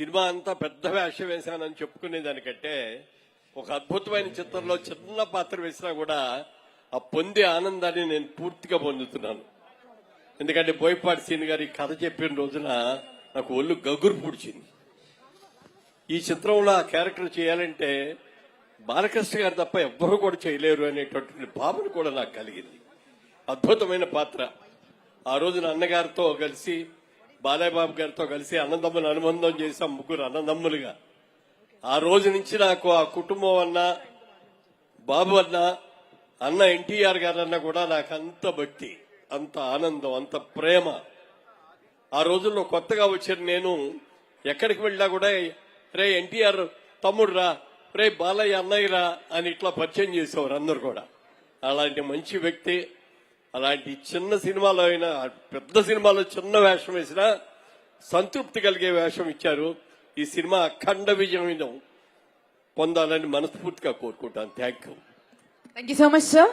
Cinema అంతా పెద్ద వేషం వేశానని చెప్పుకునే దానికంటే ఒక అద్భుతమైన చిత్రంలో చిన్న పాత్ర వేసినా కూడా ఆ పొందే ఆనందాన్ని నేను పూర్తిగా పొందుతున్నాను. ఎందుకంటే బోయపాటి సీన్ గారి కథ చెప్పిన రోజున నాకు ఒళ్ళు గగురు పుడిచింది. ఈ చిత్రంలో ఆ క్యారెక్టర్ చేయాలంటే బాలకృష్ణ గారు తప్ప ఎవ్వరూ కూడా చేయలేరు అనేటటువంటి భావన కూడా నాకు కలిగింది. అద్భుతమైన పాత్ర. ఆ రోజున అన్నగారితో కలిసి బాలయ్య బాబు గారితో కలిసి అన్నదమ్ములు అనుబంధం చేశాం, ముగ్గురు అన్నదమ్ములుగా. ఆ రోజు నుంచి నాకు ఆ కుటుంబం అన్నా, బాబు అన్నా, అన్న ఎన్టీఆర్ గారన్నా కూడా నాకు అంత భక్తి, అంత ఆనందం, అంత ప్రేమ. ఆ రోజుల్లో కొత్తగా వచ్చిన నేను ఎక్కడికి వెళ్ళినా కూడా రే ఎన్టీఆర్ తమ్ముడు రా, రే బాలయ్య అన్నయ్య రా అని ఇట్లా పరిచయం చేసేవారు అందరు కూడా. అలాంటి మంచి వ్యక్తి. అలాంటి చిన్న సినిమాలో అయినా పెద్ద సినిమాలో చిన్న వేషం వేసినా సంతృప్తి కలిగే వేషం ఇచ్చారు. ఈ సినిమా అఖండ విజయం పొందాలని మనస్ఫూర్తిగా కోరుకుంటాను. Thank you so much sir.